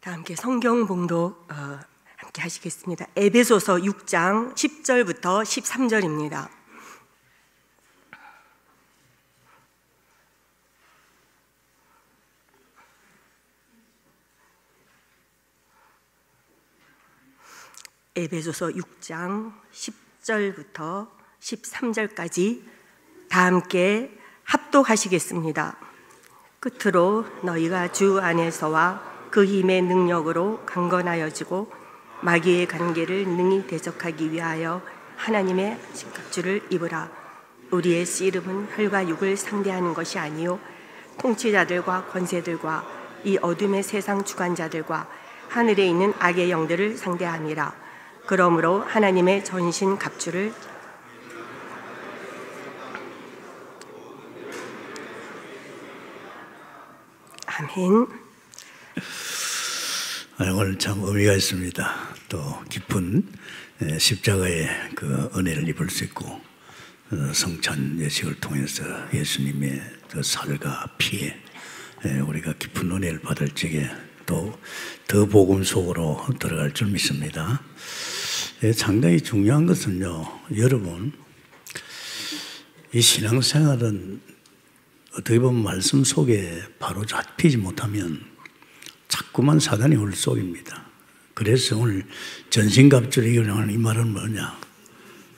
다 함께 성경 봉독 함께 하시겠습니다. 에베소서 6장 10절부터 13절입니다. 에베소서 6장 10절부터 13절까지 다 함께 합독하시겠습니다. 끝으로 너희가 주 안에서와 그 힘의 능력으로 강건하여지고 마귀의 관계를 능히 대적하기 위하여 하나님의 신갑주를 입으라. 우리의 씨름은 혈과 육을 상대하는 것이 아니요 통치자들과 권세들과 이 어둠의 세상 주관자들과 하늘에 있는 악의 영들을 상대함이라. 그러므로 하나님의 전신 갑주를 아멘. 오늘 참 의미가 있습니다. 또 깊은 십자가의 그 은혜를 입을 수 있고 성찬 예식을 통해서 예수님의 그 살과 피에 우리가 깊은 은혜를 받을 적에 또 더 복음 속으로 들어갈 줄 믿습니다. 상당히 중요한 것은요, 여러분, 이 신앙생활은 어떻게 보면 말씀 속에 바로 잡히지 못하면 자꾸만 사단이 홀속입니다. 그래서 오늘 전신갑주를 이기려는 이 말은 뭐냐?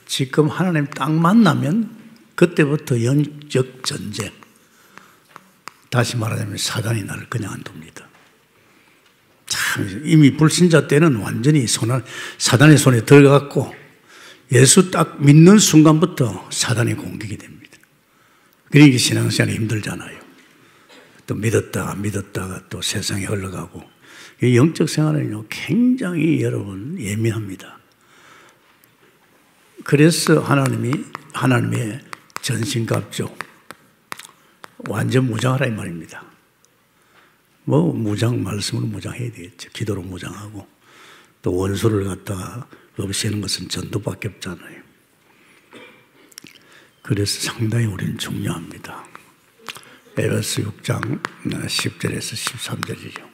지금 하나님 딱 만나면 그때부터 영적 전쟁. 다시 말하자면 사단이 나를 그냥 안 둡니다. 참 이미 불신자 때는 완전히 사단의 손에 들어갔고 예수 딱 믿는 순간부터 사단이 공격이 됩니다. 그러니까 신앙생활이 힘들잖아요. 또 믿었다가 안 믿었다가 또 세상에 흘러가고. 영적 생활은요, 굉장히 여러분 예민합니다. 그래서 하나님의 전신갑주, 완전 무장하라 이 말입니다. 말씀으로 무장해야 되겠죠. 기도로 무장하고. 또 원수를 갖다가 없애는 것은 전도밖에 없잖아요. 그래서 상당히 우리는 중요합니다. 에베소 6장 10절에서 13절이죠.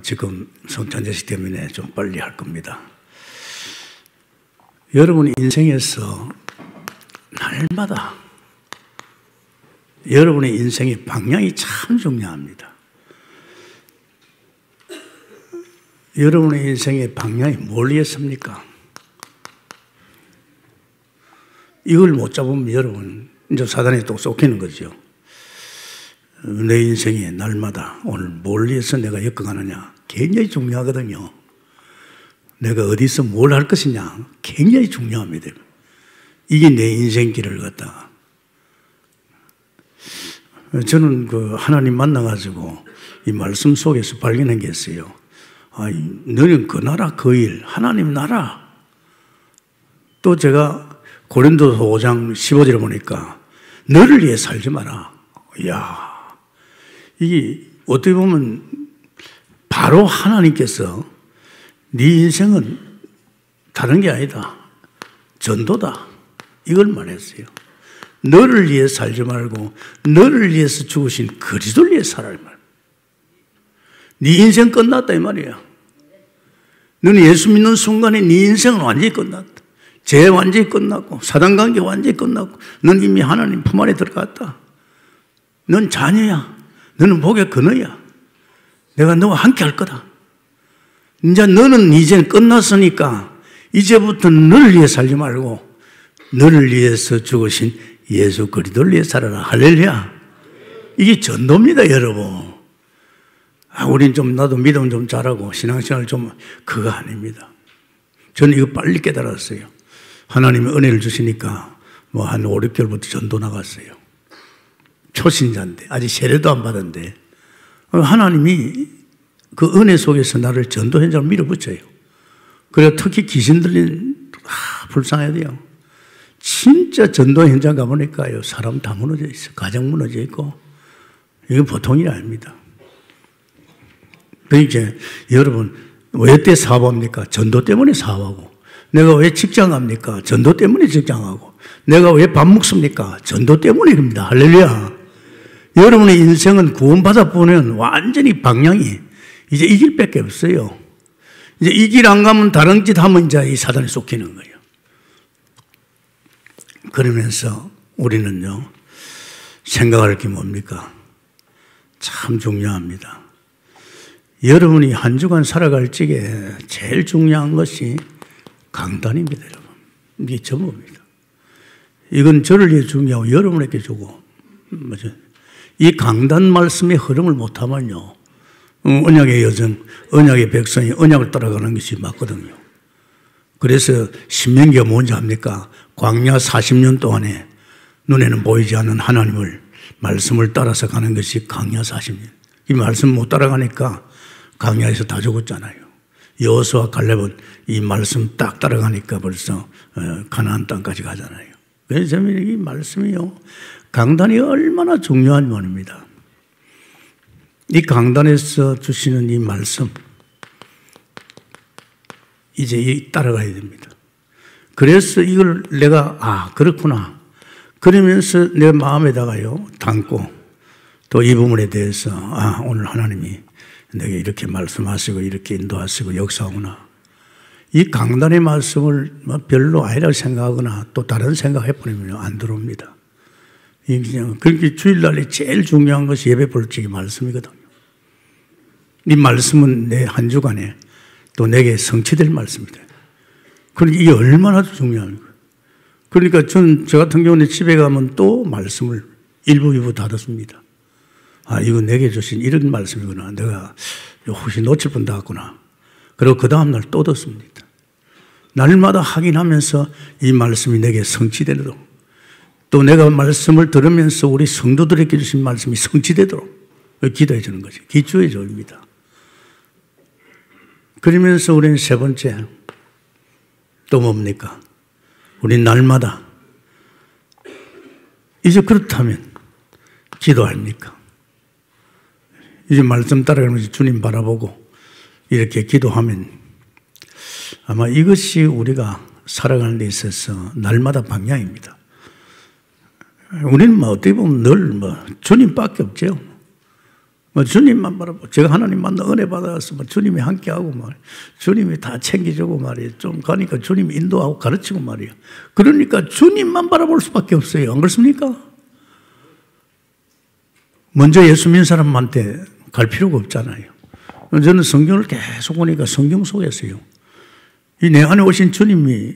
지금 성찬제식 때문에 좀 빨리 할 겁니다. 여러분 인생에서 날마다 여러분의 인생의 방향이 참 중요합니다. 여러분의 인생의 방향이 뭘 위해서입니까? 이걸 못 잡으면 여러분 이제 사단이 또 쫓기는 거죠. 내 인생에 날마다 오늘 뭘 위해서 내가 엮어가느냐 굉장히 중요하거든요. 내가 어디서 뭘 할 것이냐 굉장히 중요합니다. 이게 내 인생길을 갖다가 저는 그 하나님 만나가지고 이 말씀 속에서 발견한 게 있어요. 너는 그 나라 그 일 하나님 나라. 또 제가 고린도서 5장 15절에 보니까 너를 위해 살지 마라. 이야, 이게 어떻게 보면 바로 하나님께서 네 인생은 다른 게 아니다. 전도다. 이걸 말했어요. 너를 위해 살지 말고 너를 위해서 죽으신 그리스도를 위해 살아야 말. 네 인생 끝났다 이 말이야. 너는 예수 믿는 순간에 네 인생은 완전히 끝났다. 죄 완전히 끝났고 사단 관계 완전히 끝났고 넌 이미 하나님 품 안에 들어갔다. 넌 자녀야. 너는 복의 근원이야. 내가 너와 함께 할 거다. 이제 너는 이제 끝났으니까 이제부터 너를 위해 살지 말고 너를 위해서 죽으신 예수 그리스도를 위해 살아라. 할렐루야. 이게 전도입니다, 여러분. 우린 좀 나도 믿음 좀 잘하고 신앙생활 좀 그거 아닙니다. 저는 이거 빨리 깨달았어요. 하나님이 은혜를 주시니까 한 5, 6개월부터 전도 나갔어요. 초신자인데 아직 세례도 안 받았는데 하나님이 그 은혜 속에서 나를 전도 현장으로 밀어붙여요. 그래서 특히 귀신 들린 불쌍해야 돼요. 진짜 전도 현장 가보니까요, 사람 다 무너져 있어. 가정 무너져 있고. 이건 보통 일이 아닙니다. 그러니까 여러분, 왜 때 사업합니까? 전도 때문에 사업하고. 내가 왜 직장 갑니까? 전도 때문에 직장하고. 내가 왜 밥 먹습니까? 전도 때문입니다. 할렐루야. 여러분의 인생은 구원받아 보면 완전히 방향이 이제 이 길밖에 없어요. 이제 이 길 안 가면 다른 짓 하면 이제 이 사단에 속히는 거예요. 그러면서 우리는요, 생각할 게 뭡니까? 참 중요합니다. 여러분이 한 주간 살아갈 적에 제일 중요한 것이 강단입니다, 여러분. 이게 전부입니다. 이건 저를 위해 중요하고 여러분에게 주고, 이 강단 말씀의 흐름을 못하면요, 언약의 여정, 언약의 백성이 언약을 따라가는 것이 맞거든요. 그래서 신명기가 뭔지 압니까? 광야 40년 동안에 눈에는 보이지 않는 하나님을 말씀을 따라서 가는 것이 광야 40년. 이 말씀 못 따라가니까 광야에서 다 죽었잖아요. 여호수아와 갈렙은 이 말씀 딱 따라가니까 벌써 가나안 땅까지 가잖아요. 그래서 이 말씀이요, 강단이 얼마나 중요한 말입니다. 이 강단에서 주시는 이 말씀, 이제 따라가야 됩니다. 그래서 이걸 내가 그렇구나 그러면서 내 마음에다가요 담고, 또 이 부분에 대해서 오늘 하나님이 내게 이렇게 말씀하시고 이렇게 인도하시고 역사하구나, 이 강단의 말씀을 별로 아니라고 생각하거나 또 다른 생각해버리면 안 들어옵니다. 그렇게 주일날에 제일 중요한 것이 예배 볼 적이 말씀이거든요. 이 말씀은 내 한 주간에 또 내게 성취될 말씀이다. 그러니까 이게 얼마나 중요합니까? 그러니까 저 같은 경우는 집에 가면 또 말씀을 1부, 2부 다 듣습니다. 이거 내게 주신 이런 말씀이구나. 내가 혹시 놓칠 뻔 닿았구나. 그리고 그 다음날 또 듣습니다. 날마다 확인하면서 이 말씀이 내게 성취되도록, 또 내가 말씀을 들으면서 우리 성도들에게 주신 말씀이 성취되도록 기도해 주는 것이 기초의 조입니다. 그러면서 우리는 세 번째 또 뭡니까? 우리 날마다 이제 그렇다면 기도합니까? 이제 말씀 따라가면서 주님 바라보고 이렇게 기도하면 아마 이것이 우리가 살아가는 데 있어서 날마다 방향입니다. 우리는 어떻게 보면 늘 주님밖에 없죠. 주님만 바라보고, 제가 하나님 만나 은혜 받아서 주님이 함께하고 주님이 다 챙겨주고 말이에요. 좀 가니까 주님이 인도하고 가르치고 말이에요. 그러니까 주님만 바라볼 수밖에 없어요. 안 그렇습니까? 먼저 예수 믿는 사람한테 갈 필요가 없잖아요. 저는 성경을 계속 보니까 성경 속에서요, 이 내 안에 오신 주님이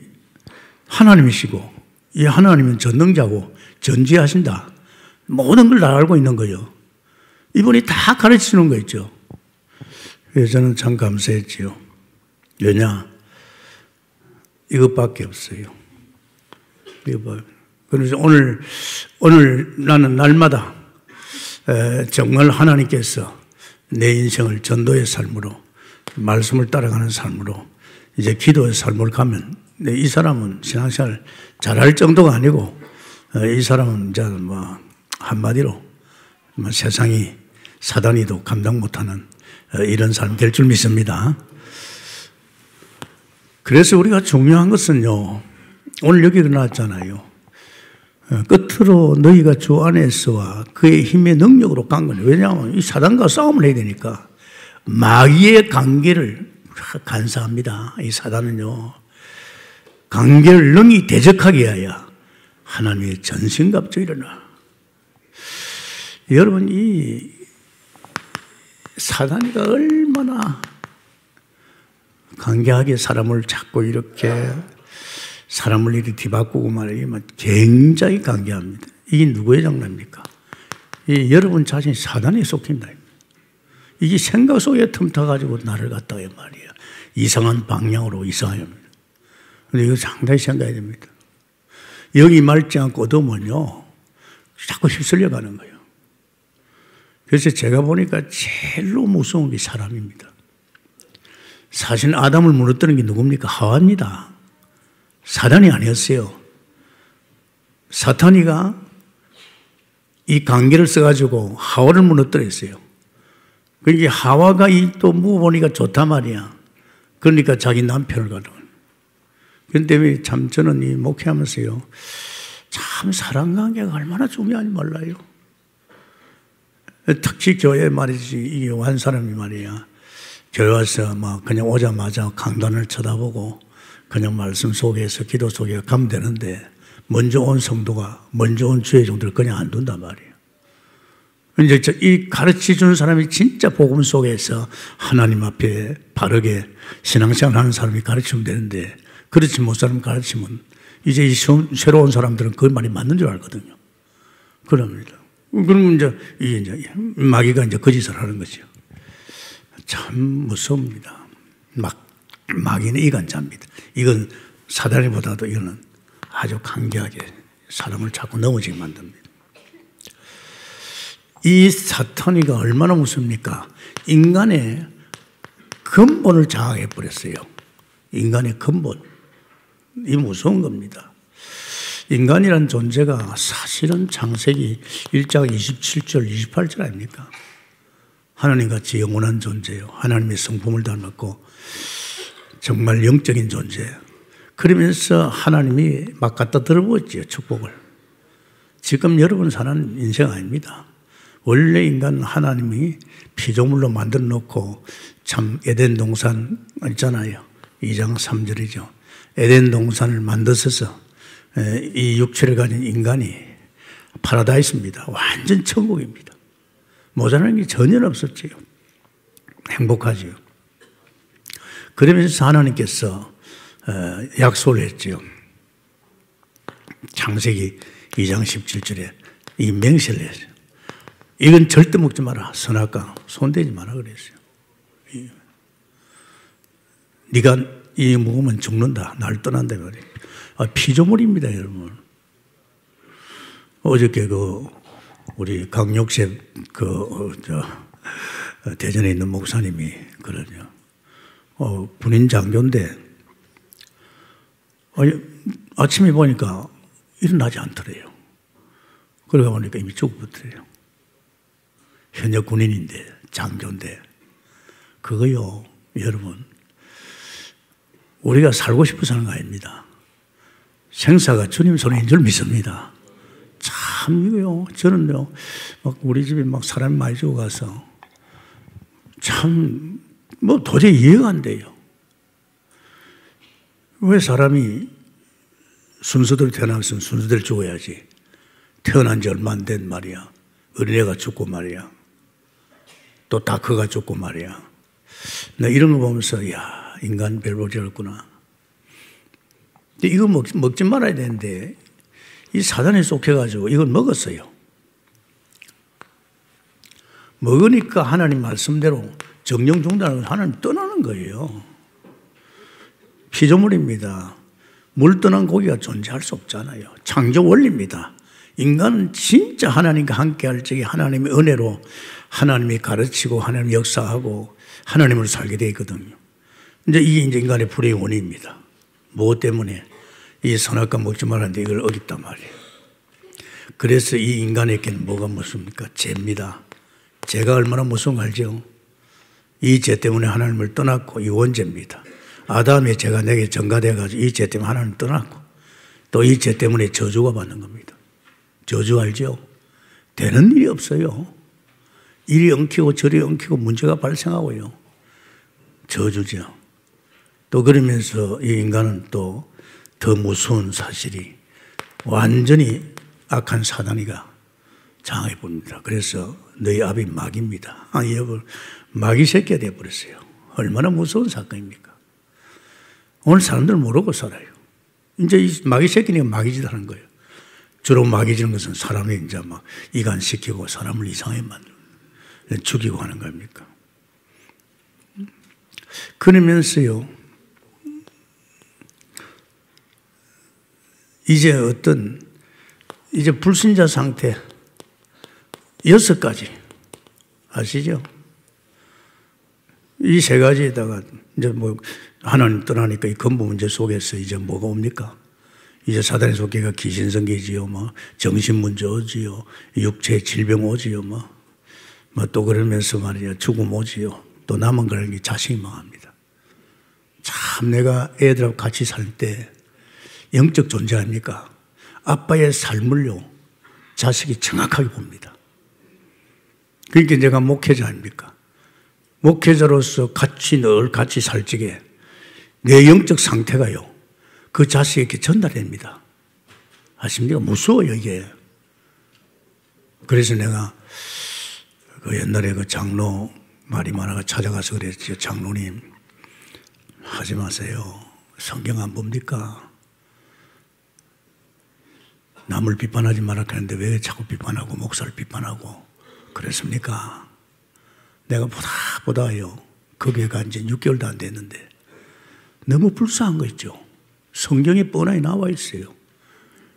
하나님이시고, 이 하나님은 전능자고 전지하신다, 모든 걸 다 알고 있는 거예요. 이분이 다 가르치는 거 있죠. 그래서 저는 참 감사했지요. 왜냐? 이것밖에 없어요. 그래서 오늘 나는 날마다 정말 하나님께서 내 인생을 전도의 삶으로, 말씀을 따라가는 삶으로, 이제 기도의 삶을 가면, 이 사람은 신앙생활 잘할 정도가 아니고, 이 사람은 이제 한마디로 세상이 사단이도 감당 못하는 이런 삶 될 줄 믿습니다. 그래서 우리가 중요한 것은요, 오늘 여기 나왔잖아요. 끝으로 너희가 주 안에서와 그의 힘의 능력으로 간 거예요. 왜냐하면 이 사단과 싸움을 해야 되니까. 마귀의 관계를 간사합니다. 이 사단은요, 관계를 능히 대적하게 하여 하나님의 전신갑주 일어나. 여러분, 이 사단이가 얼마나 강경하게 사람을 자꾸 이렇게 사람을 이렇게 뒤바꾸고 말이에요. 굉장히 강경합니다. 이게 누구의 장난입니까? 여러분 자신이 사단에 속힌다. 이게 생각 속에 틈타가지고 나를 갖다가 말이에요, 이상한 방향으로 이상해요. 근데 이거 상당히 생각해야 됩니다. 여기 맑지 않고 어두우면요, 자꾸 휩쓸려 가는 거예요. 그래서 제가 보니까 제일로 무서운 게 사람입니다. 사실 아담을 무너뜨린 게 누굽니까? 하와입니다. 사단이 아니었어요. 사탄이가 이 관계를 써가지고 하와를 무너뜨렸어요. 그러니까 하와가 또 묵어보니까 좋단 말이야. 그러니까 자기 남편을 가는. 그런데 참 저는 이 목회하면서요, 참 사랑관계가 얼마나 중요한지 몰라요. 특히 교회 말이지, 이게 한 사람이 말이야. 교회 와서 막 그냥 오자마자 강단을 쳐다보고 그냥 말씀 속에서 기도 속에 가면 되는데 먼저 온 성도가 먼저 온 주의 종들을 그냥 안 둔단 말이에요. 이제 이 가르치 주는 사람이 진짜 복음 속에서 하나님 앞에 바르게 신앙생활 하는 사람이 가르치면 되는데 그렇지 못하는 가르치면 이제 이 새로운 사람들은 그 말이 맞는 줄 알거든요. 그럽니다. 그러면 이제 마귀가 이제 거짓을 하는 거죠. 참 무섭습니다. 마귀는 이간자입니다. 이건 사단이보다도 이거는 아주 강경하게 사람을 자꾸 넘어지게 만듭니다. 이 사탄이가 얼마나 무섭습니까? 인간의 근본을 장악해 버렸어요. 인간의 근본. 이 무서운 겁니다. 인간이란 존재가 사실은 창세기 1장 27절 28절 아닙니까? 하나님같이 영원한 존재예요. 하나님의 성품을 닮았고 정말 영적인 존재예요. 그러면서 하나님이 막 갖다 들어보았지요. 축복을. 지금 여러분 사는 인생 아닙니다. 원래 인간은 하나님이 피조물로 만들어 놓고 참 에덴 동산 있잖아요. 2장 3절이죠. 에덴 동산을 만드셔서 이 육체를 가진 인간이 파라다이스입니다. 완전 천국입니다. 모자라는 게 전혀 없었지요. 행복하지요. 그러면서 하나님께서 약속을 했지요. 창세기 2장 17절에 이 맹세를 했어요. 이건 절대 먹지 마라. 선악과 손대지 마라 그랬어요. 네가 이 먹으면 죽는다. 날 떠난다 말이에요. 피조물입니다, 여러분. 어저께 우리 강육셉 대전에 있는 목사님이 그러죠. 군인 장교인데 아침에 보니까 일어나지 않더래요. 그러다 보니까 이미 죽었더래요. 현역 군인인데 장교인데 그거요, 여러분. 우리가 살고 싶어서 하는 거 아닙니다. 생사가 주님 손인 줄 믿습니다. 참 이거요. 저는요, 막 우리 집에 막 사람이 많이 죽어가서 참 뭐 도저히 이해가 안 돼요. 왜 사람이 순서대로 태어났으면 순서대로 죽어야지. 태어난 지 얼마 안 된 말이야. 어린애가 죽고 말이야. 또 다크가 죽고 말이야. 나 이런 거 보면서 야, 인간 별 볼일 없구나. 근데 이거 먹지 말아야 되는데 이 사단에 쏙해가지고 이걸 먹었어요. 먹으니까 하나님 말씀대로 정령 중단하고 하나님 떠나는 거예요. 피조물입니다. 물 떠난 고기가 존재할 수 없잖아요. 창조 원리입니다. 인간은 진짜 하나님과 함께할 적에 하나님의 은혜로 하나님이 가르치고 하나님 역사하고 하나님으로 살게 되어 있거든요. 이제 이게 이제 인간의 불의의 원인입니다. 무엇 때문에? 이 선악과 먹지 말았는데 이걸 어겼단 말이에요. 그래서 이 인간에게는 뭐가 무섭습니까? 죄입니다. 죄가 얼마나 무서운 거 알죠? 이 죄 때문에 하나님을 떠났고 이 원죄입니다. 아담의 죄가 내게 전가되어가지고 이 죄 때문에 하나님을 떠났고 또 이 죄 때문에 저주가 받는 겁니다. 저주 알죠? 되는 일이 없어요. 이리 엉키고 저리 엉키고 문제가 발생하고요. 저주죠. 또 그러면서 이 인간은 또 더 무서운 사실이 완전히 악한 사단이가 장악해 봅니다. 그래서 너희 아비 마귀입니다. 여러분, 마귀 새끼가 되어버렸어요. 얼마나 무서운 사건입니까? 오늘 사람들은 모르고 살아요. 이제 이 마귀 새끼니까 마귀짓 하는 거예요. 주로 마귀지는 것은 사람을 이제 막 이간시키고 사람을 이상하게 만들고 죽이고 하는 겁니까? 그러면서요, 이제 불신자 상태 6가지 아시죠? 이 3가지에다가 이제 뭐 하나님 떠나니까 이 근본 문제 속에서 이제 뭐가 옵니까? 이제 사단의 속개가 귀신성계지요, 뭐 정신 문제 오지요, 육체 질병 오지요, 뭐 또 그러면서 말이야 죽음 오지요. 또 남은 거는 자식이 망합니다. 참 내가 애들하고 같이 살 때 영적 존재 아닙니까? 아빠의 삶을요 자식이 정확하게 봅니다. 그러니까 제가 목회자 아닙니까? 목회자로서 늘 같이 살 적에 내 영적 상태가요, 그 자식에게 전달됩니다. 아십니까? 무서워요, 이게. 그래서 내가 그 옛날에 그 장로 말이 많아가 찾아가서 그랬죠. 장로님, 하지 마세요. 성경 안 봅니까? 남을 비판하지 말라 하는데 왜 자꾸 비판하고 목사를 비판하고 그랬습니까? 내가 보다요, 거기에 간 지 6개월도 안 됐는데 너무 불쌍한 거 있죠. 성경에 뻔하게 나와 있어요.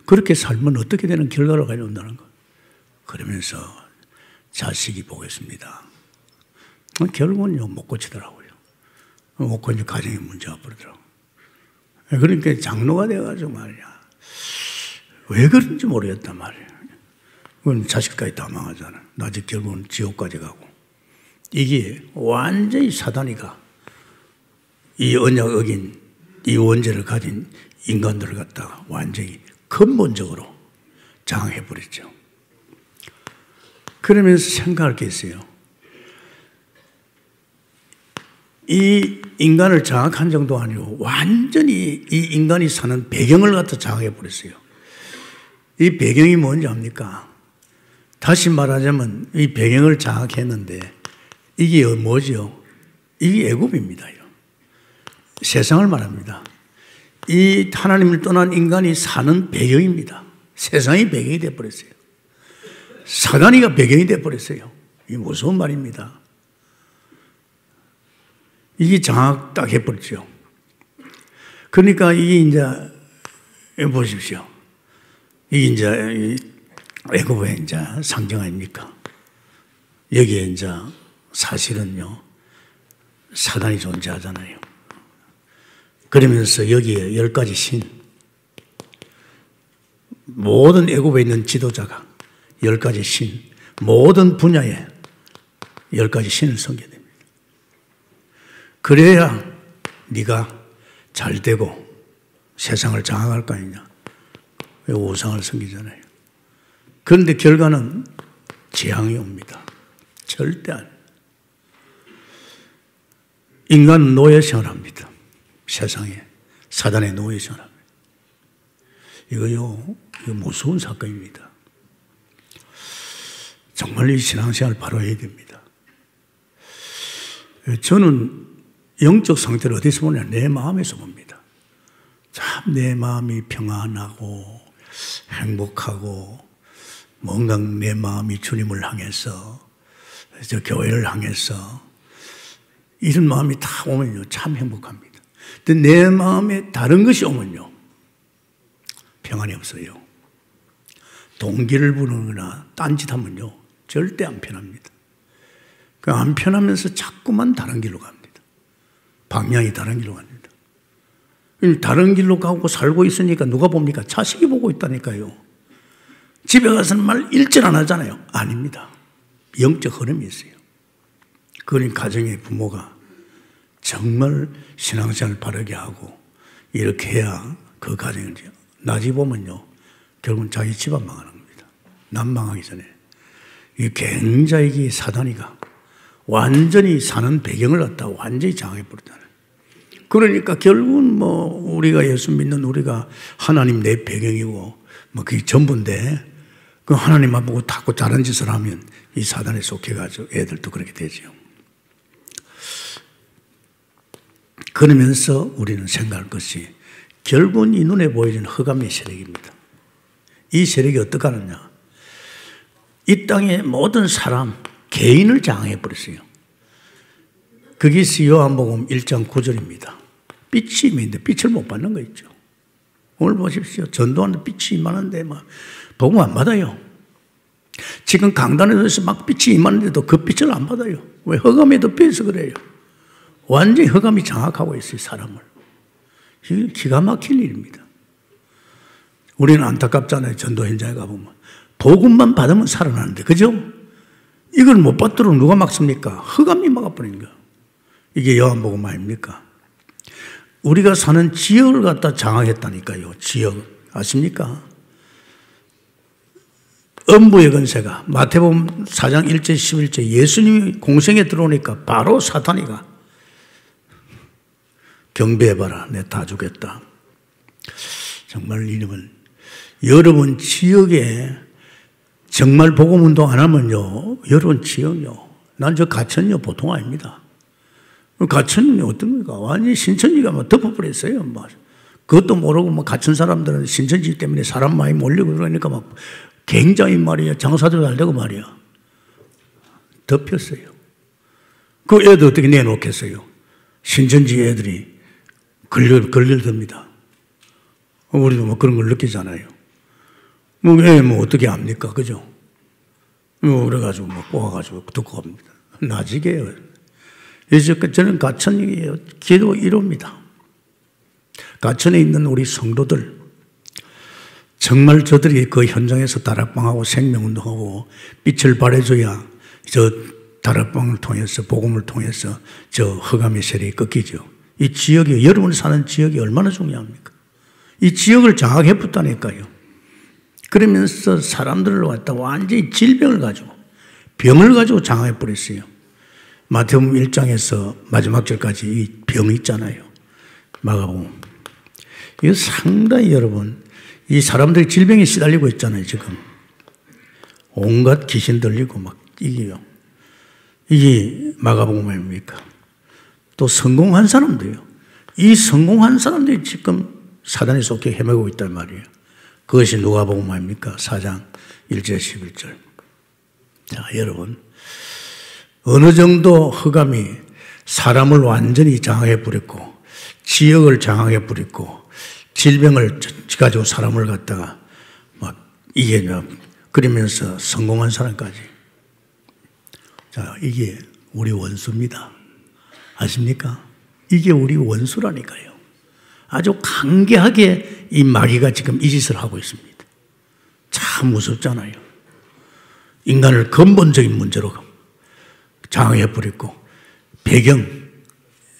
그렇게 살면 어떻게 되는 결과를 가져온다는 거. 그러면서 자식이 보겠습니다. 결국은요, 못 고치더라고요. 못 고치면 가정에 문제가 벌어더라고요. 그러니까 장로가 돼가지고 말이야, 왜 그런지 모르겠단 말이에요. 그건 자식까지 다 망하잖아. 나중에 결국은 지옥까지 가고. 이게 완전히 사단이가 이 언약 어긴 이 원죄를 가진 인간들을 갖다가 완전히 근본적으로 장악해버렸죠. 그러면서 생각할 게 있어요. 이 인간을 장악한 정도 아니고 완전히 이 인간이 사는 배경을 갖다 장악해버렸어요. 이 배경이 뭔지 압니까? 다시 말하자면 이 배경을 장악했는데 이게 뭐죠? 이게 애굽입니다. 세상을 말합니다. 이 하나님을 떠난 인간이 사는 배경입니다. 세상이 배경이 되어버렸어요. 사단이가 배경이 되어버렸어요. 이게 무서운 말입니다. 이게 장악 딱 해버렸죠. 그러니까 이게 이제 보십시오. 이게 이제 애굽의 이제 상징 아닙니까? 여기에 이제 사실은요, 사단이 존재하잖아요. 그러면서 여기에 10가지 신, 모든 애굽에 있는 지도자가 10가지 신, 모든 분야에 10가지 신을 섬겨야 됩니다. 그래야 네가 잘 되고 세상을 장악할 거 아니냐. 우상을 섬기잖아요. 그런데 결과는 재앙이 옵니다. 절대 안. 인간은 노예 생활합니다. 세상에 사단의 노예 생활합니다. 이거 무서운 사건입니다. 정말 이 신앙생활 바로 해야 됩니다. 저는 영적 상태를 어디서 보냐? 내 마음에서 봅니다. 참 내 마음이 평안하고 행복하고 뭔가 내 마음이 주님을 향해서 저 교회를 향해서 이런 마음이 다 오면요, 참 행복합니다. 근데 내 마음에 다른 것이 오면요, 평안이 없어요. 동기를 부르거나 딴짓하면요, 절대 안 편합니다. 그 안 편하면서 자꾸만 다른 길로 갑니다. 방향이 다른 길로 갑니다. 다른 길로 가고 살고 있으니까 누가 봅니까? 자식이 보고 있다니까요. 집에 가서는 말 일절 안 하잖아요. 아닙니다. 영적 흐름이 있어요. 그러니까 가정의 부모가 정말 신앙생활을 바르게 하고 이렇게 해야 그 가정을, 나중에 보면요, 결국은 자기 집안 망하는 겁니다. 남 망하기 전에. 이게 굉장히 사단이가 완전히 사는 배경을 갖다 완전히 장악해버렸잖아요. 그러니까 결국은 우리가 예수 믿는 우리가 하나님 내 배경이고 그게 전부인데, 그 하나님 안 보고 자꾸 다른 짓을 하면 이 사단에 속해가지고 애들도 그렇게 되죠. 그러면서 우리는 생각할 것이 결국은 이 눈에 보이는 흑암의 세력입니다. 이 세력이 어떻게 하느냐? 이 땅의 모든 사람, 개인을 장악해버렸어요. 그게 요한복음 1장 9절입니다. 빛이 있는데 빛을 못 받는 거 있죠. 오늘 보십시오. 전도하는데 빛이 임하는데 복음 안 받아요. 지금 강단에서 막 빛이 임하는데도 그 빛을 안 받아요. 왜? 흑암에 덮여서 그래요. 완전히 흑암이 장악하고 있어요, 사람을. 이게 기가 막힐 일입니다. 우리는 안타깝잖아요. 전도 현장에 가보면. 복음만 받으면 살아나는데, 그죠? 이걸 못 받도록 누가 막습니까? 흑암이 막아버린 거예요. 이게 요한복음 아닙니까? 우리가 사는 지역을 갖다 장악했다니까요. 지역. 아십니까? 음부의 권세가 마태복음 4장 1절 11절 예수님이 공생에 들어오니까 바로 사탄이가 경배해봐라, 내 다 주겠다. 정말 이름은 여러분 지역에 정말 복음운동 안 하면요, 여러분 지역요, 난 저 가천요 보통 아닙니다. 가천이 어떤 겁니까? 완전히 신천지가 막 덮어버렸어요. 막. 그것도 모르고 뭐 가천 사람들은 신천지 때문에 사람 많이 몰리고 그러니까 막 굉장히 말이야, 장사도 잘 되고 말이야. 덮였어요. 그 애들 어떻게 내놓겠어요? 신천지 애들이 걸려듭니다. 우리도 뭐 그런 걸 느끼잖아요. 뭐 어떻게 합니까? 그죠? 그래가지고 뭐 꼬아가지고 듣고 갑니다. 나지게 해요. 그래서 저는 가천이에요. 기도 1호입니다. 가천에 있는 우리 성도들, 정말 저들이 그 현장에서 다락방하고 생명운동하고 빛을 발해줘야 저 다락방을 통해서, 복음을 통해서 저 흑암의 세력이 꺾이죠. 이 지역이, 여러분이 사는 지역이 얼마나 중요합니까? 이 지역을 장악해붙다니까요. 그러면서 사람들을 갖다 완전히 질병을 가지고, 병을 가지고 장악해버렸어요. 마태복음 1장에서 마지막 절까지 이 병이 있잖아요. 마가복음. 이거 상당히 여러분, 이 사람들이 질병에 시달리고 있잖아요, 지금. 온갖 귀신 들리고 막 이게요. 이게 마가복음 아닙니까? 또 성공한 사람도요. 이 성공한 사람들이 지금 사단에 속해 헤매고 있단 말이에요. 그것이 누가복음 아닙니까? 4장 1절 11절. 자, 여러분. 어느 정도 흑암이 사람을 완전히 장악해버렸고, 지역을 장악해버렸고, 질병을 가지고 사람을 갖다가 막 이게 그러면서 성공한 사람까지. 자, 이게 우리 원수입니다. 아십니까? 이게 우리 원수라니까요. 아주 강경하게 이 마귀가 지금 이 짓을 하고 있습니다. 참 무섭잖아요. 인간을 근본적인 문제로 장악해버렸고, 배경,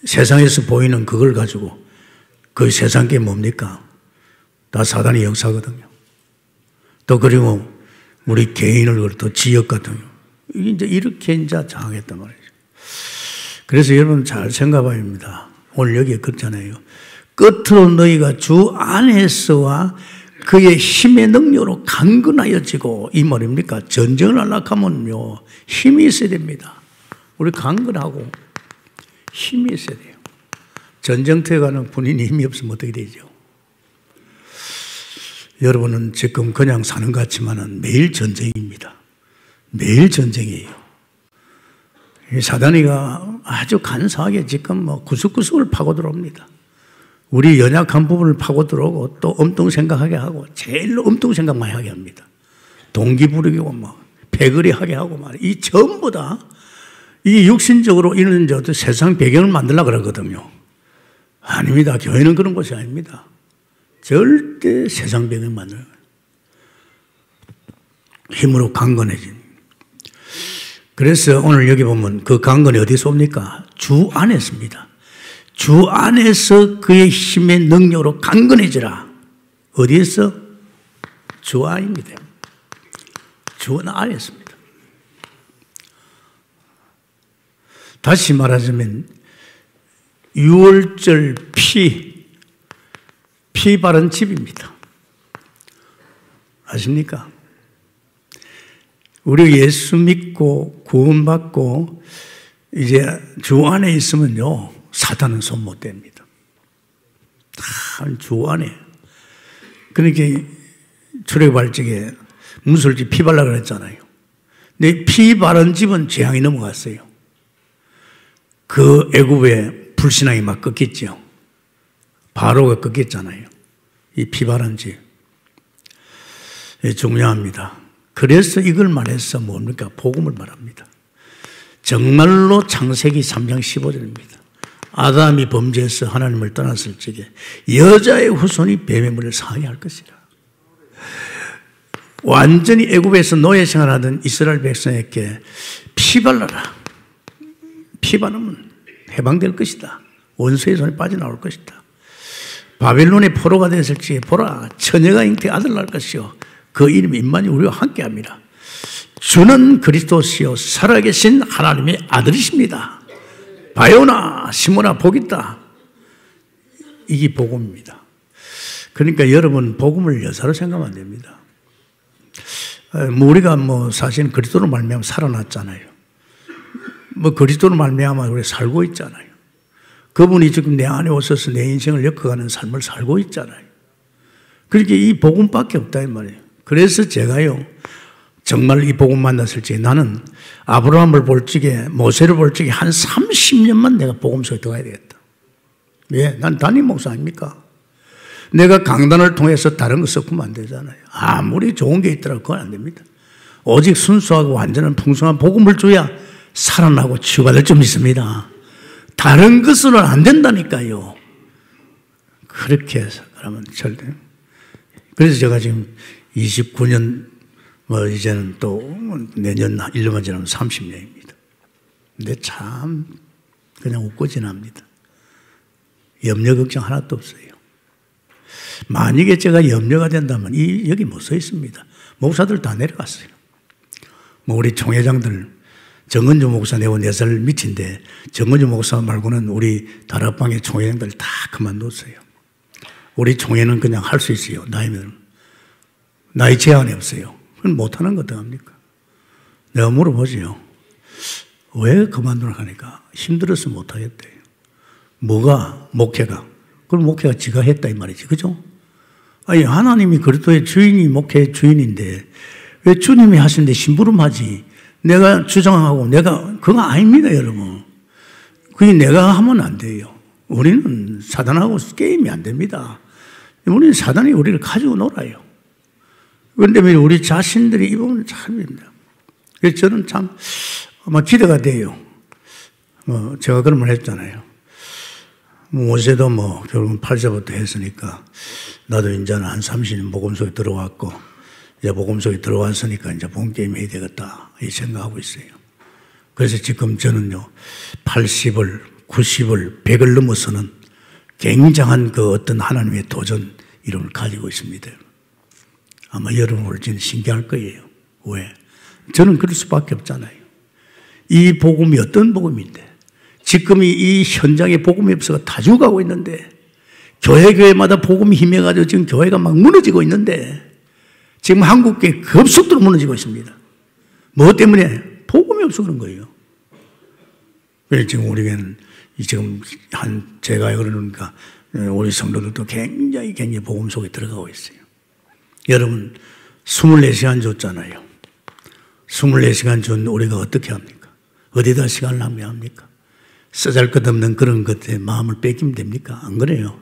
세상에서 보이는 그걸 가지고 그 세상 게 뭡니까? 다 사단의 역사거든요. 또 그리고 우리 개인을 또 지역 같은 거. 이제 이렇게 이제 장악했단 말이죠. 그래서 여러분 잘 생각해야 합니다. 오늘 여기에 그렇잖아요. 끝으로 너희가 주 안에서와 그의 힘의 능력으로 강건하여지고, 이 말입니까? 전쟁을 하려고 하면요, 힘이 있어야 됩니다. 우리 강건하고 힘이 있어야 돼요. 전쟁터에 가는 본인이 힘이 없으면 어떻게 되죠? 여러분은 지금 그냥 사는 것 같지만은 매일 전쟁입니다. 매일 전쟁이에요. 사단이가 아주 간사하게 지금 뭐 구석구석을 파고 들어옵니다. 우리 연약한 부분을 파고 들어오고 또 엄청 생각하게 하고, 제일 엄청 생각 많이 하게 합니다. 동기 부리고 뭐 패거리 하게 하고 말이에요. 이 전부 다 이 육신적으로 이런 세상 배경을 만들려고 그러거든요. 아닙니다. 교회는 그런 곳이 아닙니다. 절대 세상 배경을 만들어요. 힘으로 강건해진. 그래서 오늘 여기 보면 그 강건이 어디서 옵니까? 주 안에서입니다. 주 안에서 그의 힘의 능력으로 강건해지라. 어디에서? 주 안입니다. 주 안에서입니다. 다시 말하자면 6월절 피 바른 집입니다. 아십니까? 우리 예수 믿고 구원받고 이제 주 안에 있으면요, 사단은 손 못 댑니다. 다 주 안에. 그러니까 출애굽할 적에 문설집 피 발라 그랬잖아요. 근데 피 바른 집은 재앙이 넘어갔어요. 그 애굽의 불신앙이 막 꺾였죠. 바로가 꺾였잖아요. 이 피 바른 집. 중요합니다. 그래서 이걸 말해서 뭡니까? 복음을 말합니다. 정말로 창세기 3장 15절입니다. 아담이 범죄해서 하나님을 떠났을 적에 여자의 후손이 뱀의 물을 상하게 할 것이라. 완전히 애굽에서 노예 생활하던 이스라엘 백성에게 피 발라라. 피 바르면 해방될 것이다. 원수의 손에 빠져나올 것이다. 바벨론의 포로가 됐을 적에 보라, 처녀가 잉태 아들 낳을 것이요 그 이름이 임마누엘 우리와 함께합니다. 주는 그리스도시요 살아계신 하나님의 아들이십니다. 바요나 시몬아 복있다. 이게 복음입니다. 그러니까 여러분 복음을 여사로 생각하면 안 됩니다. 우리가 사실 그리스도로 말미암아 살아났잖아요. 그리스도로 말미암아 우리 살고 있잖아요. 그분이 지금 내 안에 오셔서 내 인생을 엮어가는 삶을 살고 있잖아요. 그렇게 이 복음밖에 없다 이 말이에요. 그래서 제가요 정말 이 복음 만났을 때 나는 아브라함을 볼 적에 모세를 볼 적에 한 30년만 내가 복음 속에 들어가야 되겠다. 왜? 난 담임 목사 아닙니까? 내가 강단을 통해서 다른 거 섞으면 안 되잖아요. 아무리 좋은 게 있더라도 그건 안 됩니다. 오직 순수하고 완전한 풍성한 복음을 줘야 살아나고 치유받을 줄 믿습니다. 다른 것으로는 안 된다니까요. 그렇게 해서 그러면 절대. 그래서 제가 지금 29년 이제는 또 내년 1년만 지나면 30년입니다. 근데 참 그냥 웃고 지납니다. 염려 걱정 하나도 없어요. 만약에 제가 염려가 된다면 여기 못 서 있습니다. 목사들 다 내려갔어요. 우리 총회장들 정은주 목사 내고 4살 밑인데 정은주 목사 말고는 우리 다락방의 총회장들 다 그만뒀어요. 우리 총회는 그냥 할 수 있어요. 나이 제한이 없어요. 그건 못하는 거 어떡합니까? 내가 물어보지요. 왜 그만두라 하니까 힘들어서 못하겠대요. 뭐가? 목회가. 그럼 목회가 지가 했다 이 말이지. 그죠? 아니 하나님이 그리스도의 주인이 목회의 주인인데 왜 주님이 하시는데 심부름하지? 내가 주장하고 그거 아닙니다 여러분. 그게 내가 하면 안 돼요. 우리는 사단하고 게임이 안 됩니다. 우리는 사단이 우리를 가지고 놀아요. 그런데 우리 자신들이 이 부분은 참입니다. 그래서 저는 참 아마 기대가 돼요. 제가 그런 말 했잖아요. 모세도 결국은 8세부터 했으니까 나도 이제는 한 30년 복음 속에 들어왔고 이제 복음 속에 들어왔으니까 이제 본 게임 해야 되겠다 이 생각하고 있어요. 그래서 지금 저는요 80을 90을 100을 넘어서는 굉장한 그 어떤 하나님의 도전 이름을 가지고 있습니다. 아마 여러분 올지는 신기할 거예요. 왜? 저는 그럴 수밖에 없잖아요. 이 복음이 어떤 복음인데 지금 이 현장에 복음이 없어서 다 죽어가고 있는데 교회마다 복음이 힘해가지고 지금 교회가 막 무너지고 있는데 지금 한국교회 급속도로 무너지고 있습니다. 뭐 때문에? 복음이 없어 그런 거예요. 그래서 지금 우리는 지금 제가 그러니까 우리 성도들도 굉장히 복음 속에 들어가고 있어요. 여러분 24시간 줬잖아요. 24시간 준 우리가 어떻게 합니까? 어디다 시간을 낭비합니까? 쓰잘것없는 그런 것에 마음을 뺏기면 됩니까? 안 그래요.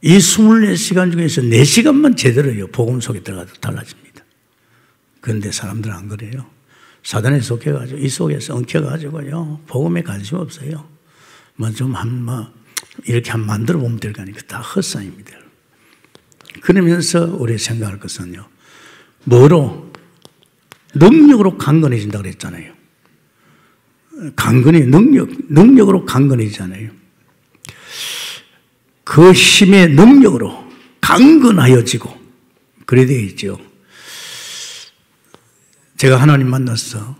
이 24시간 중에서 4시간만 제대로요 복음 속에 들어가도 달라집니다. 그런데 사람들은 안 그래요. 사단에 속해가지고 이 속에서 엉켜가지고요 복음에 관심 없어요. 이렇게 한번 만들어 보면 될 거 아니까 다 헛상입니다. 그러면서 우리 생각할 것은요 뭐로? 능력으로 강건해진다고 그랬잖아요. 능력으로 강건해지잖아요. 그 힘의 능력으로 강건하여지고 그래야 되겠죠. 제가 하나님 만나서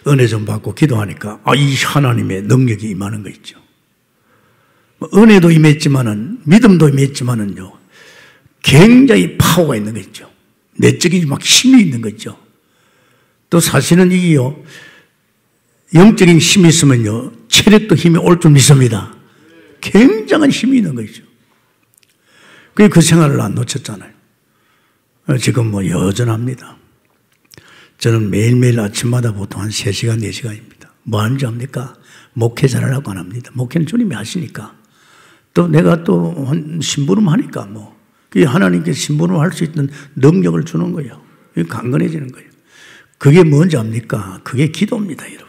은혜 좀 받고 기도하니까 이 하나님의 능력이 임하는 거 있죠. 은혜도 임했지만은 믿음도 임했지만은요 굉장히 파워가 있는 거 있죠. 내적인 막 힘이 있는 거 있죠. 또 사실은 이게요 영적인 힘이 있으면요 체력도 힘이 올 줄 믿습니다. 굉장한 힘이 있는 거죠. 그 생활을 안 놓쳤잖아요. 지금 여전합니다. 저는 매일매일 아침마다 보통 한 3시간, 4시간입니다. 뭐 하는지 압니까? 목회 잘하려고 안 합니다. 목회는 주님이 하시니까. 또 내가 또 심부름 하니까 그게 하나님께 심부름 할 수 있는 능력을 주는 거예요. 그게 강건해지는 거예요. 그게 뭔지 압니까? 그게 기도입니다, 여러분.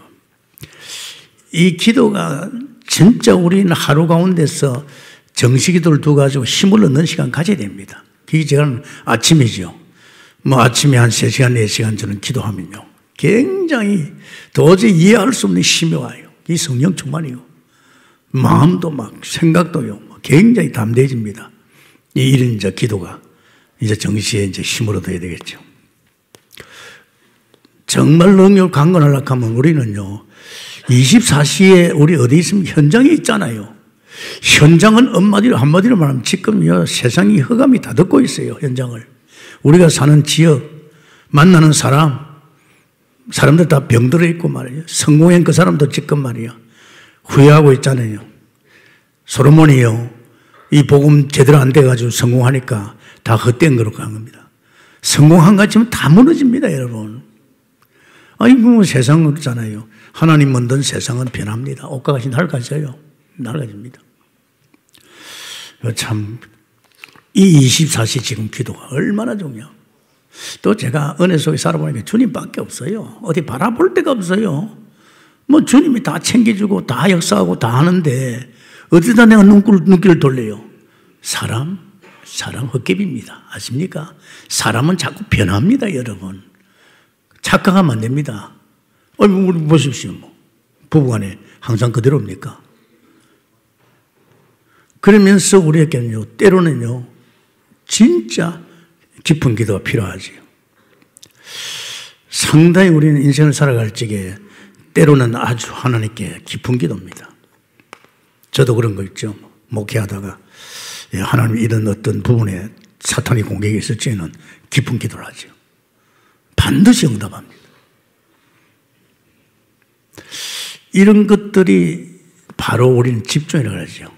이 기도가 진짜 우리는 하루 가운데서 정식기도를 두어가지고 힘을 얻는 시간 가져야 됩니다. 그게 제가 아침이죠. 아침에 한 3시간, 4시간 저는 기도하면요. 굉장히 도저히 이해할 수 없는 힘이 와요. 이 성령 충만이요. 마음도 생각도요. 굉장히 담대해집니다. 이런 기도가. 이제 정시에 이제 힘을 얻어야 되겠죠. 정말 능력을 강건하려고 하면 우리는요, 24시에 우리 어디 있으면 현장에 있잖아요. 현장은 한마디로 말하면 지금요, 세상이 허감이 다 듣고 있어요, 현장을. 우리가 사는 지역, 만나는 사람들 다 병들어 있고 말이에요. 성공한 그 사람도 지금 말이야, 후회하고 있잖아요. 솔로몬이요, 이 복음 제대로 안 돼가지고 성공하니까 다 헛된 거로 간 겁니다. 성공한 것 같으면 다 무너집니다, 여러분. 뭐 세상 그렇잖아요. 하나님 만든 세상은 변합니다. 옷과 같이 낡아져요. 낡아집니다. 참, 이 24시 지금 기도가 얼마나 중요해요. 또 제가 은혜 속에 살아보니까 주님밖에 없어요. 어디 바라볼 데가 없어요. 뭐 주님이 다 챙겨주고 다 역사하고 다 하는데 어디다 내가 눈길을 돌려요. 사람 헛개비입니다. 아십니까? 사람은 자꾸 변합니다, 여러분. 착각하면 안 됩니다. 우리 보십시오. 부부간에 항상 그대로입니까? 그러면서 우리에게는요, 때로는요, 진짜 깊은 기도가 필요하지요. 상당히 우리는 인생을 살아갈 적에 때로는 아주 하나님께 깊은 기도입니다. 저도 그런 거 있죠. 목회하다가 하나님 이런 어떤 부분에 사탄이 공격이 있을 적에는 깊은 기도를 하죠. 반드시 응답합니다. 이런 것들이 바로 우리는 집중이라고 하죠.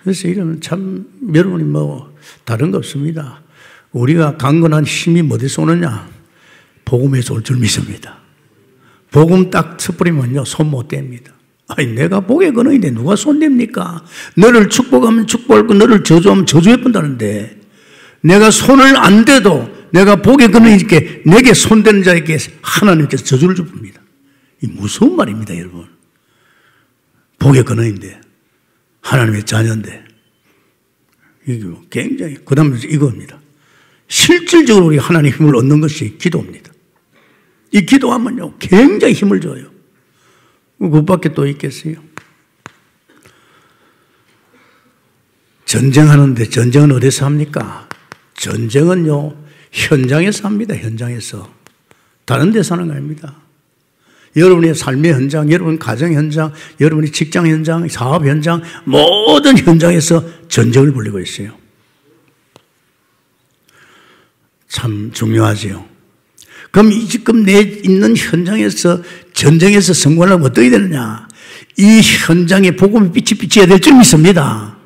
그래서 이러면 참 여러분이 뭐 다른 거 없습니다. 우리가 강건한 힘이 어디서 오느냐? 복음에서 올 줄 믿습니다. 복음 딱 쳐버리면요, 손 못 댑니다. 내가 복의 근원인데 누가 손 댑니까? 너를 축복하면 축복하고 너를 저주하면 저주해 본다는데 내가 손을 안 대도 내가 복의 근원이니까 내게 손대는 자에게 하나님께서 저주를 줍니다. 이 무서운 말입니다, 여러분. 복의 근원인데 하나님의 자녀인데 이게 굉장히 그 다음에 이겁니다. 실질적으로 우리 하나님의 힘을 얻는 것이 기도입니다. 이 기도하면요, 굉장히 힘을 줘요. 그것밖에 또 있겠어요? 전쟁하는데 전쟁은 어디서 합니까? 전쟁은요, 현장에서 합니다. 현장에서. 다른 데서 하는 거 아닙니다. 여러분의 삶의 현장, 여러분 가정 현장, 여러분의 직장 현장, 사업 현장, 모든 현장에서 전쟁을 벌이고 있어요. 참 중요하지요. 그럼 지금 내 있는 현장에서 전쟁에서 성공하려면 어떻게 되느냐? 이 현장에 복음의 빛이 비쳐야 될 줄 믿습니다.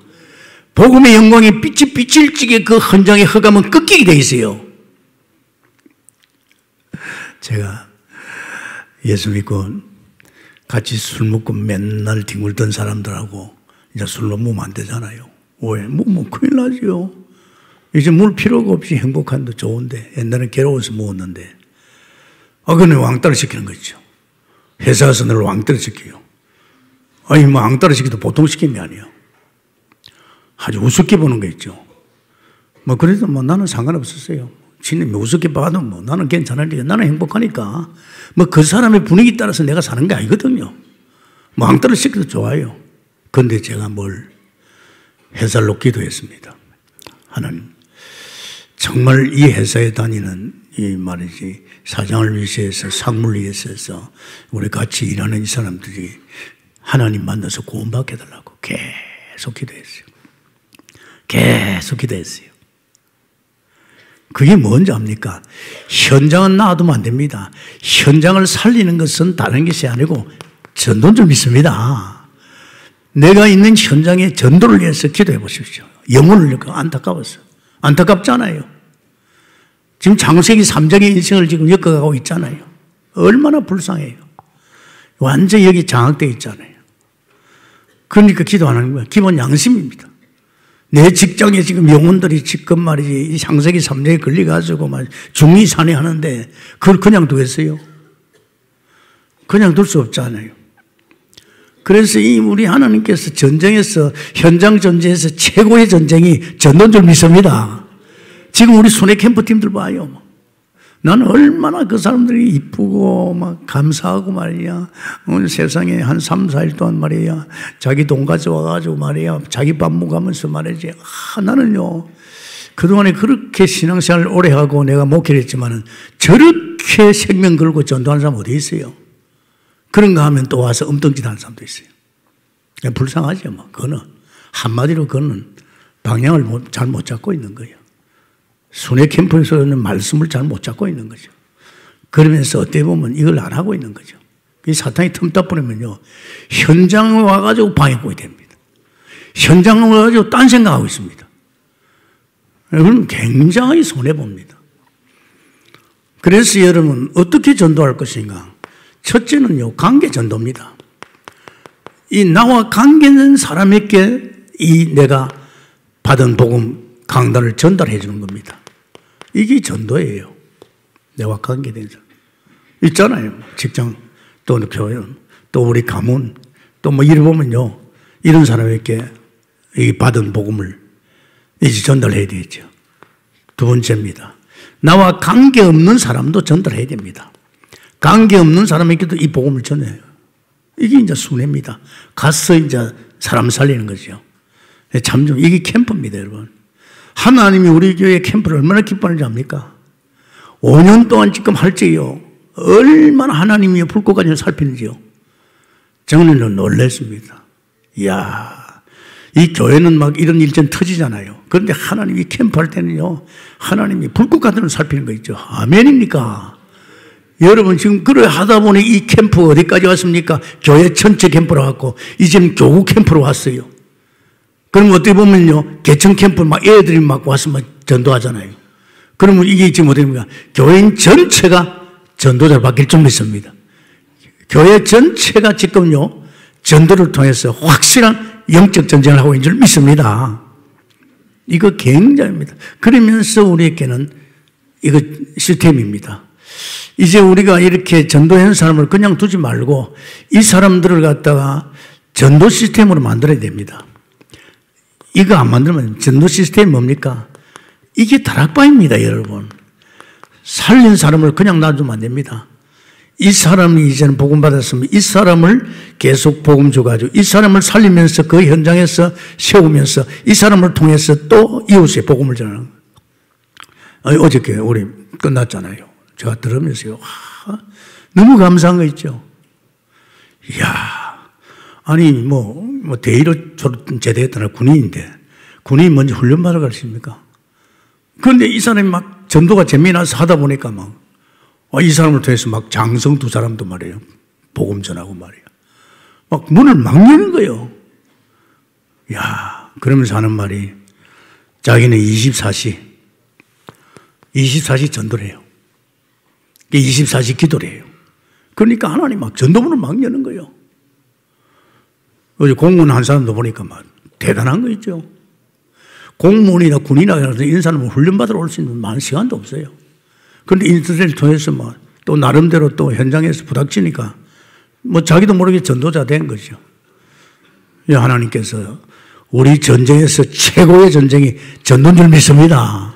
복음의 영광이 빛이 비칠 적에 그 현장의 흑암은 꺾이게 돼 있어요. 제가 예수 믿고 같이 술 먹고 맨날 뒹굴던 사람들하고 이제 술로 먹으면 안 되잖아요. 왜? 먹으면 큰일 나죠. 이제 물 필요가 없이 행복한데 좋은데 옛날엔 괴로워서 먹었는데 그는 왕따를 시키는 거죠. 회사에서 너를 왕따를 시켜요. 뭐 왕따를 시켜도 보통 시키는 게 아니에요. 아주 우습게 보는 거 있죠. 그래도 나는 상관없었어요. 지님이 우습게 봐도 나는 괜찮으니까 나는 행복하니까 그 사람의 분위기 따라서 내가 사는 게 아니거든요. 왕따를 시켜도 좋아요. 그런데 제가 회사를 놓기도 했습니다. 하나님, 정말 이 회사에 다니는 이 말이지 사장을 위해서 상무를 위해서 우리 같이 일하는 이 사람들이 하나님 만나서 구원받게 해달라고 계속 기도했어요. 계속 기도했어요. 그게 뭔지 압니까? 현장은 놔두면 안 됩니다. 현장을 살리는 것은 다른 것이 아니고 전도인 줄 믿습니다. 내가 있는 현장에 전도를 위해서 기도해 보십시오. 영혼을 잃고 안타까웠어요. 안타깝잖아요. 지금 창세기 3장의 인생을 지금 엮어가고 있잖아요. 얼마나 불쌍해요. 완전히 여기 장악되어 있잖아요. 그러니까 기도하는 거예요. 기본 양심입니다. 내 직장에 지금 영혼들이 지금 말이지 창세기 3장에 걸려가지고 중리산에 하는데 그걸 그냥 두겠어요? 그냥 둘 수 없잖아요. 그래서 우리 하나님께서 전쟁에서 현장 전쟁에서 최고의 전쟁이 전도인 줄 믿습니다. 지금 우리 순회 캠프 팀들 봐요. 나는 얼마나 그 사람들이 이쁘고 감사하고 말이야. 오늘 세상에 한 3, 4일 동안 말이야. 자기 돈 가져와가지고 말이야. 자기 밥 먹으면서 말이지. 나는요. 그동안에 그렇게 신앙생활을 오래 하고 내가 목회를 했지만은 저렇게 생명 걸고 전도하는 사람 어디 있어요? 그런가 하면 또 와서 엉뚱짓 하는 사람도 있어요. 불쌍하죠, 뭐. 그거는. 한마디로 그거는 방향을 잘 못 잡고 있는 거예요. 순회 캠프에서는 말씀을 잘 못 잡고 있는 거죠. 그러면서 어떻게 보면 이걸 안 하고 있는 거죠. 이 사탄이 틈타 뿌리면요, 현장에 와가지고 방해꾼이 됩니다. 현장에 와가지고 딴 생각하고 있습니다. 그건 굉장히 손해봅니다. 그래서 여러분, 어떻게 전도할 것인가? 첫째는요, 관계 전도입니다. 이 나와 관계는 사람에게 이 내가 받은 복음 강단을 전달해 주는 겁니다. 이게 전도예요. 내와 관계된 사람. 있잖아요. 직장, 또 교회, 또 우리 가문, 또 뭐 이래 보면요, 이런 사람에게 이 받은 복음을 이제 전달해야 되죠. 두 번째입니다. 나와 관계없는 사람도 전달해야 됩니다. 관계없는 사람에게도 이 복음을 전해요. 이게 이제 순회입니다. 가서 이제 사람 살리는 거죠. 참 좀, 이게 캠프입니다, 여러분. 하나님이 우리 교회 캠프를 얼마나 기뻐하는지 압니까? 5년 동안 지금 할지요. 얼마나 하나님이 불꽃까지 살피는지요. 저는 놀랐습니다. 이야. 이 교회는 막 이런 일전 터지잖아요. 그런데 하나님이 캠프할 때는요, 하나님이 불꽃 같은 걸 살피는 거 있죠. 아멘입니까? 여러분 지금 그래 하다 보니 이 캠프 어디까지 왔습니까? 교회 전체 캠프로 왔고, 이제는 교구 캠프로 왔어요. 그럼 어떻게 보면요, 개천 캠프 막 애들이 막 와서 막 전도하잖아요. 그러면 이게 지금 어떻게 됩니까? 교인 전체가 전도자를 바뀔 줄 믿습니다. 교회 전체가 지금요, 전도를 통해서 확실한 영적 전쟁을 하고 있는 줄 믿습니다. 이거 굉장합니다. 그러면서 우리에게는 이거 시스템입니다. 이제 우리가 이렇게 전도하는 사람을 그냥 두지 말고 이 사람들을 갖다가 전도 시스템으로 만들어야 됩니다. 이거 안 만들면 전도 시스템이 뭡니까? 이게 다락방입니다, 여러분. 살린 사람을 그냥 놔두면 안 됩니다. 이 사람이 이제는 복음 받았으면 이 사람을 계속 복음 줘가지고 이 사람을 살리면서 그 현장에서 세우면서 이 사람을 통해서 또 이웃에 복음을 전하는 거예요. 어저께 우리 끝났잖아요. 제가 들으면서요, 너무 감사한 거 있죠. 이야, 아니 뭐 대의로 제대했다는 군인인데 군인이 먼저 훈련받으러 가십니까? 그런데 이 사람이 막 전도가 재미나서 하다 보니까 막 이 사람을 통해서 막 장성 두 사람도 말이에요. 복음 전하고 말이에요. 막 문을 막 여는 거예요. 야, 그러면서 하는 말이 자기는 24시 전도를 해요. 24시 기도를 해요. 그러니까 하나님 막 전도문을 막 여는 거예요. 어제 공무원 한 사람도 보니까 막 대단한 거 있죠. 공무원이나 군이나 이런 사람은 훈련받으러 올 수 있는 많은 시간도 없어요. 그런데 인터넷을 통해서 또 나름대로 또 현장에서 부닥치니까 자기도 모르게 전도자 된 거죠. 하나님께서 우리 전쟁에서 최고의 전쟁이 전도인 줄 믿습니다.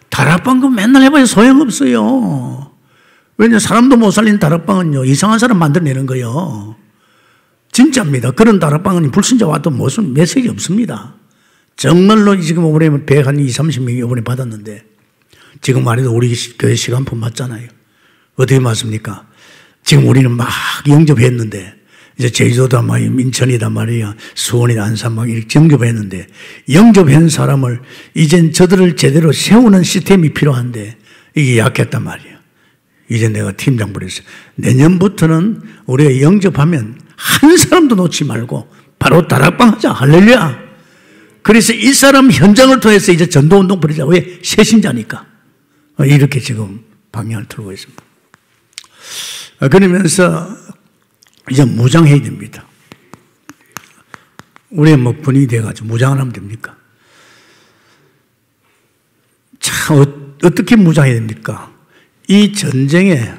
다락방은 맨날 해봐야 소용없어요. 왜냐하면 사람도 못 살린 다락방은요, 이상한 사람 만들어내는 거예요. 진짜입니다. 그런 다락방은 불신자 와도 무슨 메시지 없습니다. 정말로 지금 이번에 120-30명이 이번에 받았는데 지금 말해도 우리 교회 시간표 맞잖아요. 어떻게 맞습니까? 지금 우리는 막 영접했는데 이제 제주도다 말이야, 인천이다 말이야, 수원이다 안산 막 이렇게 영접했는데 영접한 사람을 이젠 저들을 제대로 세우는 시스템이 필요한데 이게 약했단 말이야. 이제 내가 팀장 부렸어요. 내년부터는 우리가 영접하면 한 사람도 놓지 말고 바로 다락방 하자. 할렐루야. 그래서 이 사람 현장을 통해서 이제 전도운동 벌이자. 왜? 새신자니까. 이렇게 지금 방향을 틀고 있습니다. 그러면서 이제 무장해야 됩니다. 우리 군인이 돼가지고 무장을 하면 됩니까? 참, 어떻게 무장해야 됩니까? 이 전쟁의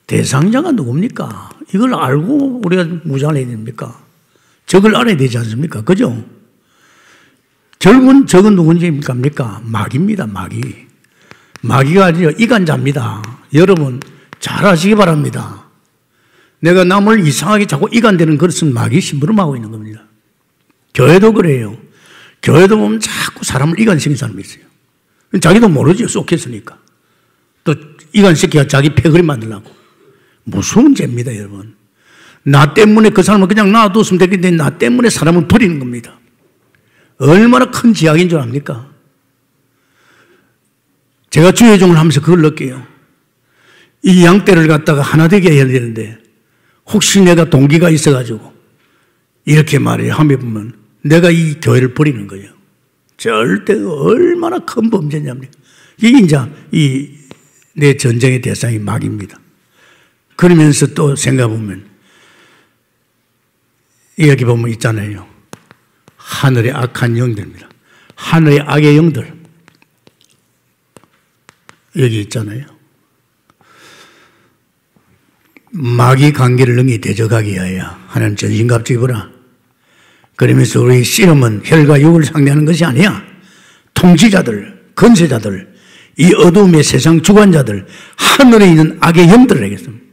대상자가 누굽니까? 이걸 알고 우리가 무장을 해야 됩니까? 적을 알아야 되지 않습니까? 그죠? 적은 누군지입니까? 마귀입니다, 마귀. 마귀가 아니라 이간자입니다. 여러분, 잘 아시기 바랍니다. 내가 남을 이상하게 자꾸 이간되는 것은 마귀 심부름하고 있는 겁니다. 교회도 그래요. 교회도 보면 자꾸 사람을 이간시키는 사람이 있어요. 자기도 모르죠. 쏙했으니까. 또 이간 새끼가 자기 패거리 만들려고. 무서운 죄입니다, 여러분. 나 때문에 그 사람을 그냥 놔뒀으면 되겠는데 나 때문에 사람을 버리는 겁니다. 얼마나 큰 지약인 줄 압니까? 제가 주의종을 하면서 그걸 느껴요. 이 양떼를 갖다가 하나 되게 해야 되는데 혹시 내가 동기가 있어가지고 이렇게 말해요. 하면 보면 내가 이 교회를 버리는 거예요. 절대 얼마나 큰 범죄냐면 이게 이제 내 전쟁의 대상이 마귀입니다. 그러면서 또 생각해보면 여기 보면 있잖아요. 하늘의 악한 영들입니다. 하늘의 악의 영들. 여기 있잖아요. 마귀 관계를 능히 대적하기 위하여 하나님 전신갑주 입어라. 그러면서 우리 씨름은 혈과 육을 상대하는 것이 아니야. 통치자들, 건세자들, 이 어두움의 세상 주관자들, 하늘에 있는 악의 영들을 하겠습니다.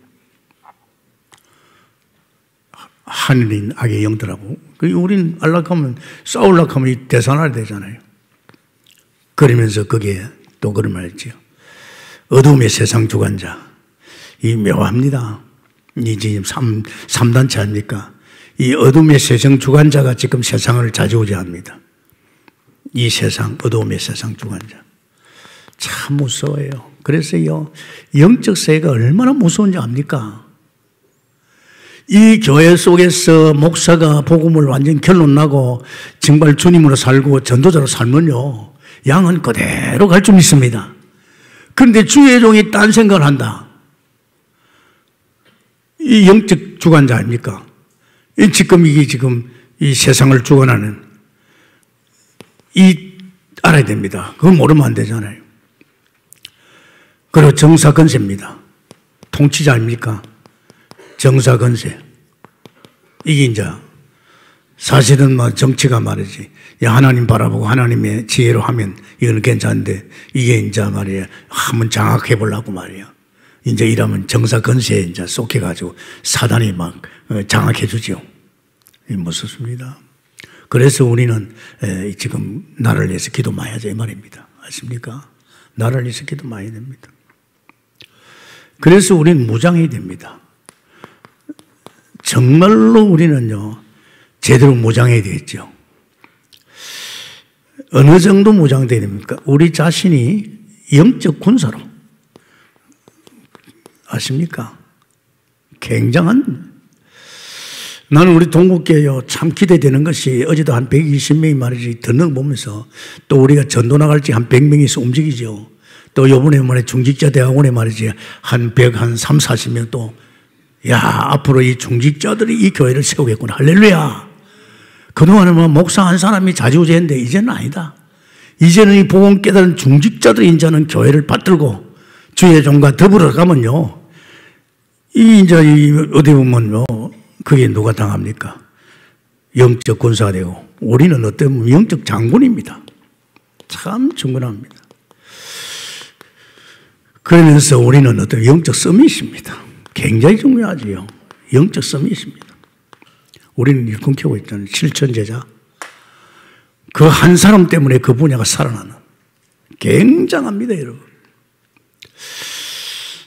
하늘에 있는 악의 영들하고. 우리는 알락하면, 싸우려고 이 대산하려 되잖아요. 그러면서 거기에 또 그런 말 했지요. 어두움의 세상 주관자. 이 묘합니다. 이 지금 3단체 아닙니까? 이 어둠의 세상 주관자가 지금 세상을 좌지우지합니다. 이 세상, 어두움의 세상 주관자. 참 무서워요. 그래서요, 영적 세계가 얼마나 무서운지 압니까? 이 교회 속에서 목사가 복음을 완전 결론나고 정말 주님으로 살고 전도자로 살면요, 양은 그대로 갈 줄 믿습니다. 그런데 주의 종이 딴 생각을 한다. 이 영적 주관자 아닙니까? 지금 이 세상을 주관하는 알아야 됩니다. 그걸 모르면 안 되잖아요. 그리고 정사건세입니다. 통치자 아닙니까? 정사건세. 이게 이제 사실은 정치가 말이지. 하나님 바라보고 하나님의 지혜로 하면 이건 괜찮은데 이게 이제 말이야. 한번 장악해 보려고 말이야. 이제 이러면 정사건세에 이제 쏙해가지고 사단이 막 장악해 주죠. 무섭습니다. 그래서 우리는 지금 나라를 위해서 기도 많이 하자 이 말입니다. 아십니까? 나라를 위해서 기도 많이 됩니다. 그래서 우리는 무장해야 됩니다. 정말로 우리는요, 제대로 무장해야 되겠죠. 어느 정도 무장돼야 됩니까? 우리 자신이 영적 군사로. 아십니까? 굉장한. 나는 우리 동국교회요, 참 기대되는 것이 어제도 한 120명이 말이지 듣는 거 보면서 또 우리가 전도 나갈지 한 100명이서 움직이죠. 또 요번에 말에 중직자 대학원에 말이지 한 3, 40명 또, 야, 앞으로 이 중직자들이 이 교회를 세우겠구나. 할렐루야. 그동안은 목사 한 사람이 좌지우지했는데 이제는 아니다. 이제는 이 복음 깨달은 중직자들이 이제는 교회를 받들고 주의 종과 더불어 가면요. 이제 어디 보면요. 그게 누가 당합니까? 영적 군사가 되고 우리는 어떻게 보면 영적 장군입니다. 참 중근합니다. 그러면서 우리는 어떤 영적 서밋입니다. 굉장히 중요하지요. 영적 서밋입니다. 우리는 일꾼 켜고 있잖아요. 실천제자. 그 한 사람 때문에 그 분야가 살아나는. 굉장합니다, 여러분.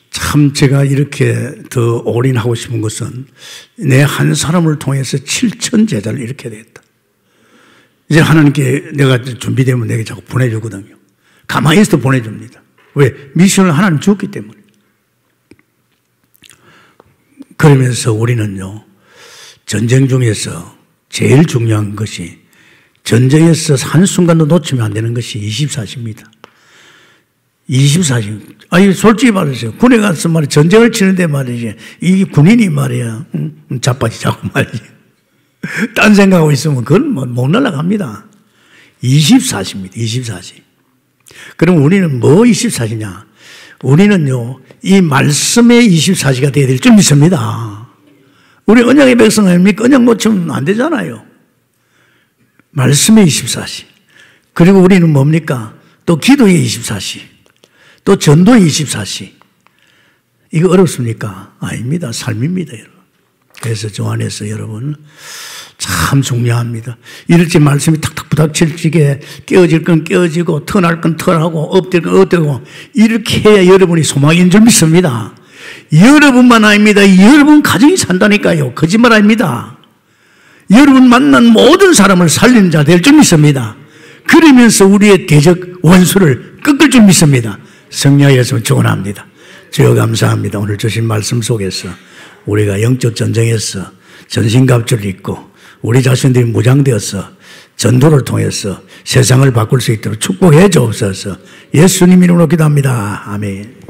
참 제가 이렇게 더 올인하고 싶은 것은 내 한 사람을 통해서 7천 제자를 이렇게 되겠다. 이제 하나님께 내가 준비되면 내게 자꾸 보내주거든요. 가만히 있어도 보내줍니다. 왜? 미션을 하나님 주었기 때문에. 그러면서 우리는요, 전쟁 중에서 제일 중요한 것이 전쟁에서 한순간도 놓치면 안 되는 것이 24시입니다. 24시. 아니, 솔직히 말해서 군에 가서 말이야, 전쟁을 치는데 말이지, 이 군인이 말이야, 자빠지자고 말이지. 딴 생각하고 있으면 그건 못 날아갑니다. 24시입니다. 24시. 그럼 우리는 뭐 24시냐? 우리는요, 이 말씀의 24시가 되어야 될 줄 믿습니다. 우리 언약의 백성 아닙니까? 언약 놓치면 안 되잖아요. 말씀의 24시. 그리고 우리는 뭡니까? 또 기도의 24시. 또 전도의 24시. 이거 어렵습니까? 아닙니다. 삶입니다, 여러분. 그래서 저 안에서 여러분 참 중요합니다. 이럴 때 말씀이 탁탁 토닥칠지게 깨어질 건 깨어지고 턴할 건 턴하고 엎드릴 건 엎드리고 이렇게 해야 여러분이 소망인 줄 믿습니다. 여러분만 아닙니다. 여러분 가정이 산다니까요. 거짓말 아닙니다. 여러분 만난 모든 사람을 살리는 자 될 줄 믿습니다. 그러면서 우리의 대적 원수를 꺾을 줄 믿습니다. 성령에서 축원합니다. 주여 감사합니다. 오늘 주신 말씀 속에서 우리가 영적 전쟁에서 전신갑주를 입고 우리 자신들이 무장되어서 전도를 통해서 세상을 바꿀 수 있도록 축복해 주옵소서. 예수님 이름으로 기도합니다. 아멘.